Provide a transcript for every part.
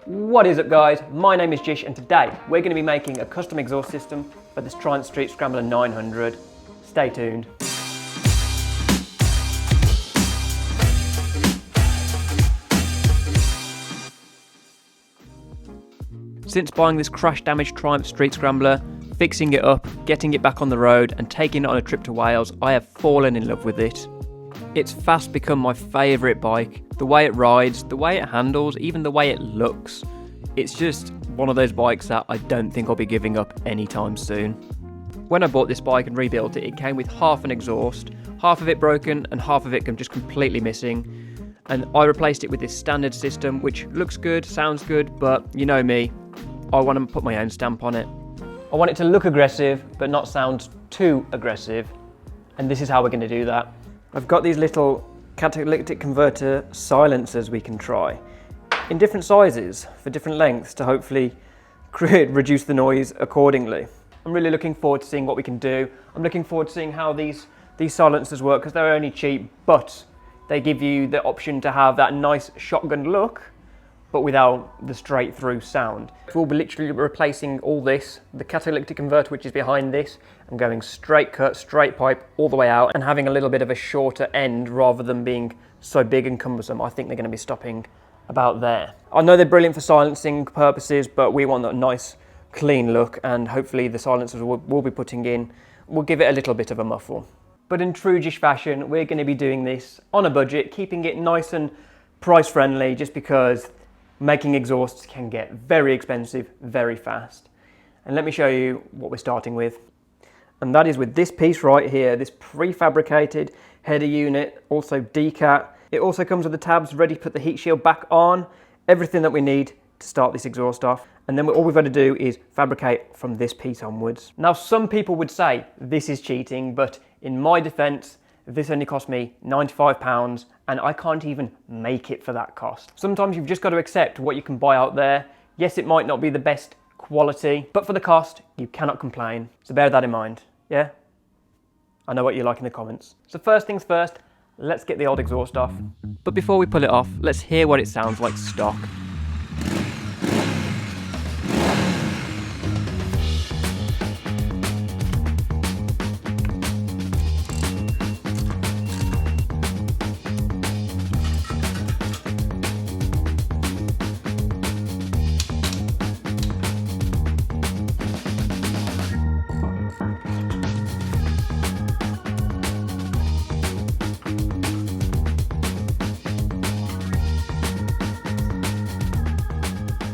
What is up guys, my name is Jish and today we're going to be making a custom exhaust system for this Triumph Steet Scrambler 900. Stay tuned. Since buying this crash damaged Triumph Steet Scrambler, fixing it up, getting it back on the road and taking it on a trip to Wales, I have fallen in love with it. It's fast become my favourite bike. The way it rides, the way it handles, even the way it looks. It's just one of those bikes that I don't think I'll be giving up anytime soon. When I bought this bike and rebuilt it, it came with half an exhaust, half of it broken and half of it just completely missing. And I replaced it with this standard system, which looks good, sounds good, but you know me, I want to put my own stamp on it. I want it to look aggressive, but not sound too aggressive. And this is how we're going to do that. I've got these little catalytic converter silencers we can try in different sizes for different lengths to hopefully reduce the noise accordingly. I'm really looking forward to seeing what we can do. I'm looking forward to seeing how these silencers work because they're only cheap, but they give you the option to have that nice shotgun look, but without the straight through sound. We'll be literally replacing all this, the catalytic converter which is behind this, and going straight cut, straight pipe all the way out and having a little bit of a shorter end rather than being so big and cumbersome. I think they're going to be stopping about there. I know they're brilliant for silencing purposes, but we want a nice clean look and hopefully the silencers we'll be putting in will give it a little bit of a muffle. But in true Jish fashion, we're going to be doing this on a budget, keeping it nice and price friendly just because making exhausts can get very expensive very fast. And let me show you what we're starting with. And that is with this piece right here, this prefabricated header unit, also decat. It also comes with the tabs ready to put the heat shield back on, everything that we need to start this exhaust off. And then all we've got to do is fabricate from this piece onwards. Now some people would say this is cheating, but in my defense, this only cost me £95 and I can't even make it for that cost. Sometimes you've just got to accept what you can buy out there. Yes, it might not be the best quality, but for the cost, you cannot complain. So bear that in mind, yeah? I know what you like in the comments. So first things first, let's get the old exhaust off. But before we pull it off, let's hear what it sounds like stock.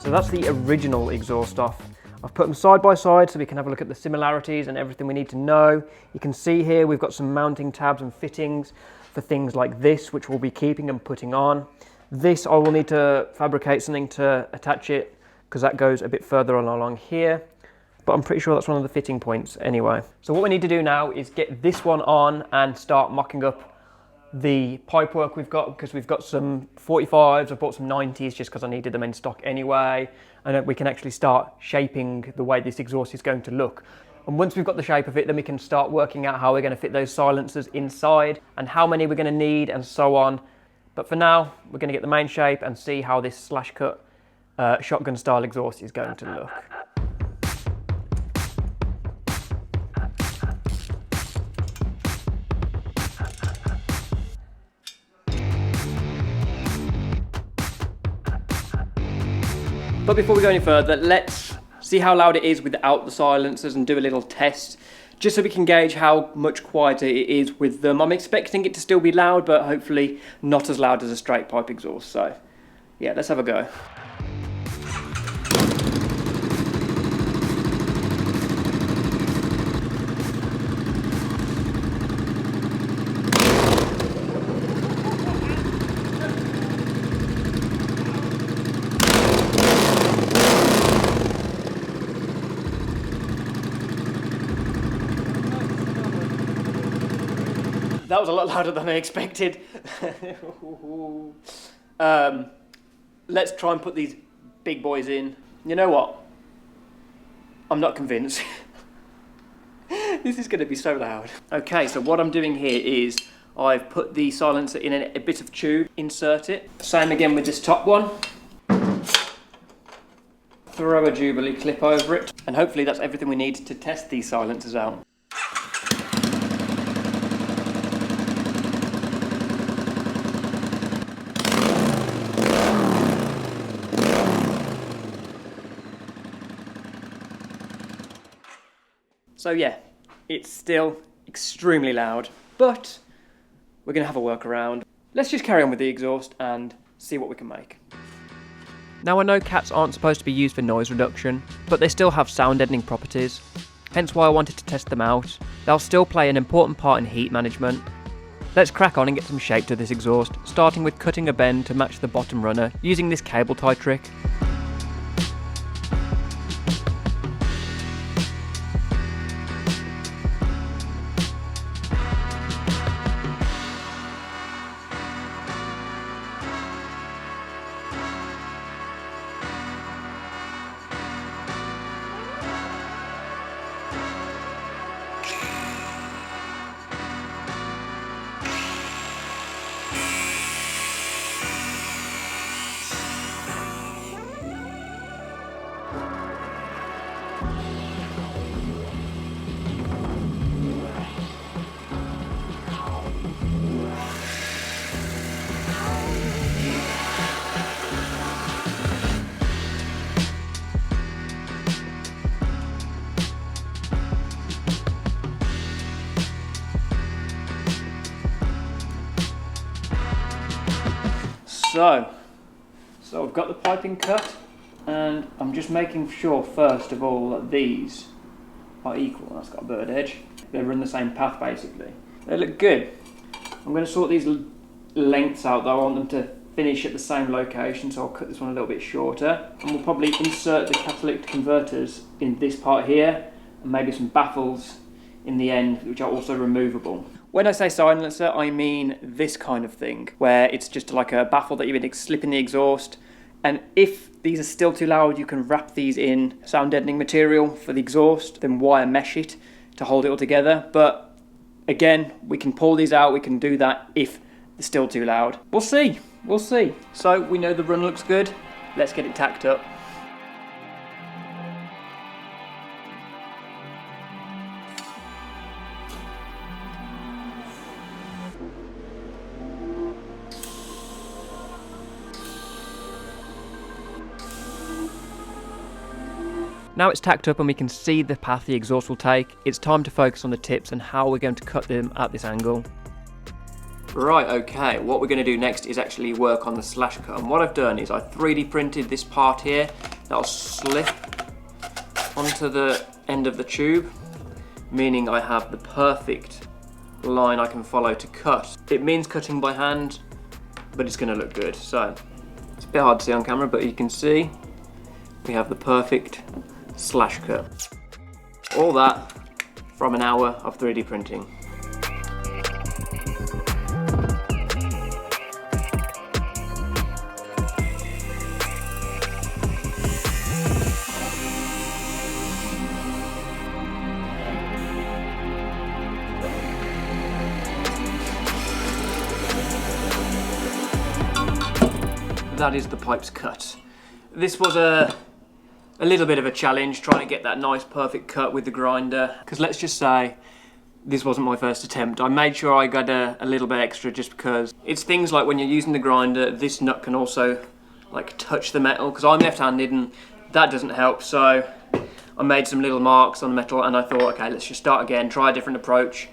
So that's the original exhaust off. I've put them side by side so we can have a look at the similarities and everything we need to know. You can see here we've got some mounting tabs and fittings for things like this, which we'll be keeping and putting on. This I will need to fabricate something to attach it because that goes a bit further along here. But I'm pretty sure that's one of the fitting points anyway. So what we need to do now is get this one on and start mocking up the pipework we've got, because we've got some 45s, I've bought some 90s just because I needed them in stock anyway, and we can actually start shaping the way this exhaust is going to look. And once we've got the shape of it, then we can start working out how we're going to fit those silencers inside and how many we're going to need and so on. But for now, we're going to get the main shape and see how this slash cut shotgun style exhaust is going to look. But before we go any further, let's see how loud it is without the silencers and do a little test, just so we can gauge how much quieter it is with them. I'm expecting it to still be loud, but hopefully not as loud as a straight pipe exhaust. So yeah, let's have a go. That was a lot louder than I expected. Let's try and put these big boys in. You know what? I'm not convinced. This is going to be so loud. Okay, so what I'm doing here is I've put the silencer in a bit of tube, insert it. Same again with this top one. throw a Jubilee clip over it, and hopefully that's everything we need to test these silencers out. So yeah, it's still extremely loud, but we're going to have a workaround. Let's just carry on with the exhaust and see what we can make. Now I know cats aren't supposed to be used for noise reduction, but they still have sound deadening properties, hence why I wanted to test them out. They'll still play an important part in heat management. Let's crack on and get some shape to this exhaust, starting with cutting a bend to match the bottom runner using this cable tie trick. So I've got the piping cut, and I'm just making sure first of all that these are equal. That's got a bird edge. They run the same path basically. They look good. I'm going to sort these lengths out though. I want them to finish at the same location, so I'll cut this one a little bit shorter. And we'll probably insert the catalytic converters in this part here, and maybe some baffles in the end, which are also removable. When I say silencer, I mean this kind of thing, where it's just like a baffle that you would slip in the exhaust, and if these are still too loud, you can wrap these in sound deadening material for the exhaust, then wire mesh it to hold it all together. But again, we can pull these out, we can do that if they're still too loud. We'll see. So we know the run looks good, let's get it tacked up. Now it's tacked up and we can see the path the exhaust will take, it's time to focus on the tips and how we're going to cut them at this angle. Right, okay, what we're going to do next is actually work on the slash cut. And what I've done is I 3D printed this part here that'll slip onto the end of the tube, meaning I have the perfect line I can follow to cut. It means cutting by hand, but it's going to look good. So it's a bit hard to see on camera, but you can see we have the perfect slash cut. All that from an hour of 3D printing. That is the pipes cut. This was a little bit of a challenge trying to get that nice perfect cut with the grinder, because let's just say this wasn't my first attempt. I made sure I got a little bit extra just because it's things like when you're using the grinder, this nut can also like touch the metal, because I'm left-handed and that doesn't help. So I made some little marks on the metal and I thought, okay, let's just start again, try a different approach.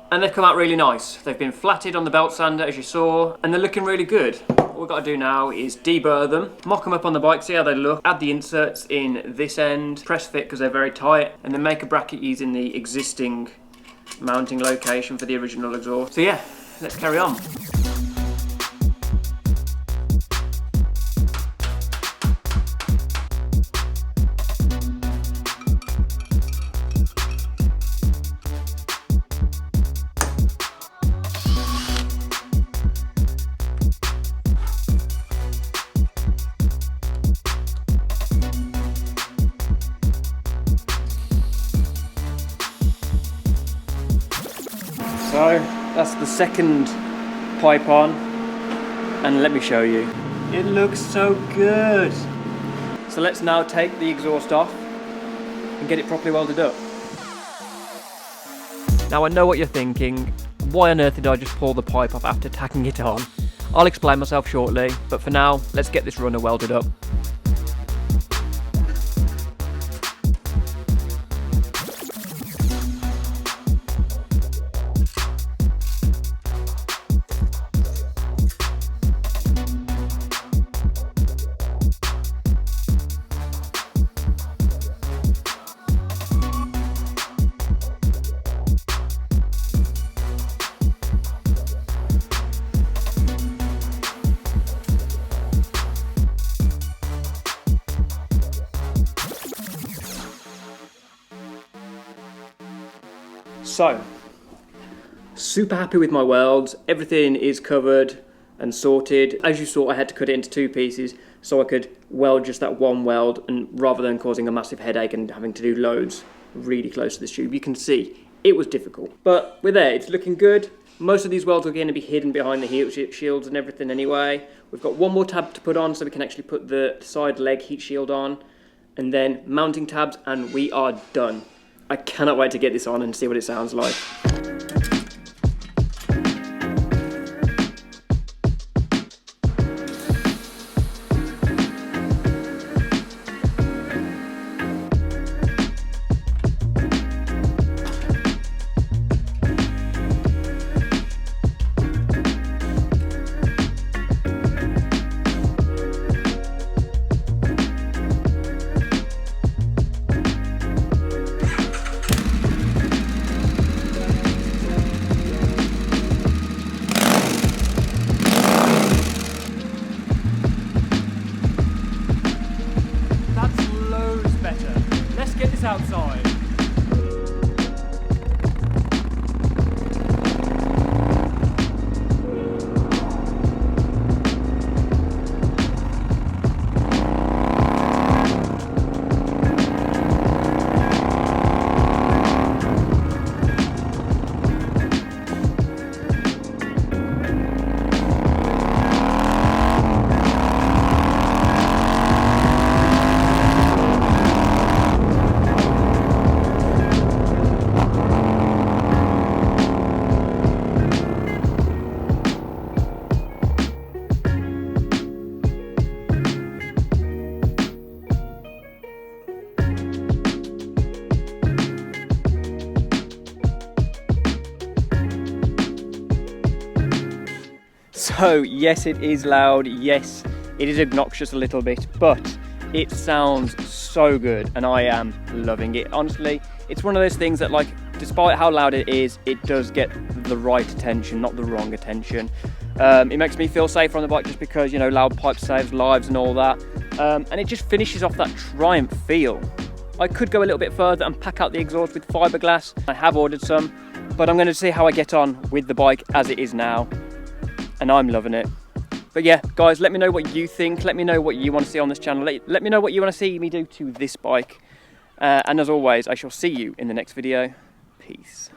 And they've come out really nice. They've been flatted on the belt sander as you saw, and they're looking really good. What we've got to do now is deburr them, mock them up on the bike, see how they look, add the inserts in this end, press fit because they're very tight, and then make a bracket using the existing mounting location for the original exhaust. So yeah, let's carry on. So that's the second pipe on, and let me show you. It looks so good. So let's now take the exhaust off and get it properly welded up. Now I know what you're thinking, why on earth did I just pull the pipe off after tacking it on? I'll explain myself shortly, but for now, let's get this runner welded up. So, super happy with my welds. Everything is covered and sorted. As you saw, I had to cut it into 2 pieces so I could weld just that one weld, and rather than causing a massive headache and having to do loads really close to this tube. You can see it was difficult, but we're there. It's looking good. Most of these welds are going to be hidden behind the heat shields and everything anyway. We've got one more tab to put on so we can actually put the side leg heat shield on, and then mounting tabs, and we are done. I cannot wait to get this on and see what it sounds like. Outside. So yes, it is loud, yes, it is obnoxious a little bit, but it sounds so good and I am loving it. Honestly, it's one of those things that, like, despite how loud it is, it does get the right attention, not the wrong attention. It makes me feel safer on the bike just because, you know, loud pipe saves lives and all that. And it just finishes off that Triumph feel. I could go a little bit further and pack out the exhaust with fiberglass. I have ordered some, but I'm going to see how I get on with the bike as it is now. And I'm loving it. But yeah, guys, let me know what you think. Let me know what you want to see on this channel. Let me know what you want to see me do to this bike. And as always, I shall see you in the next video. Peace.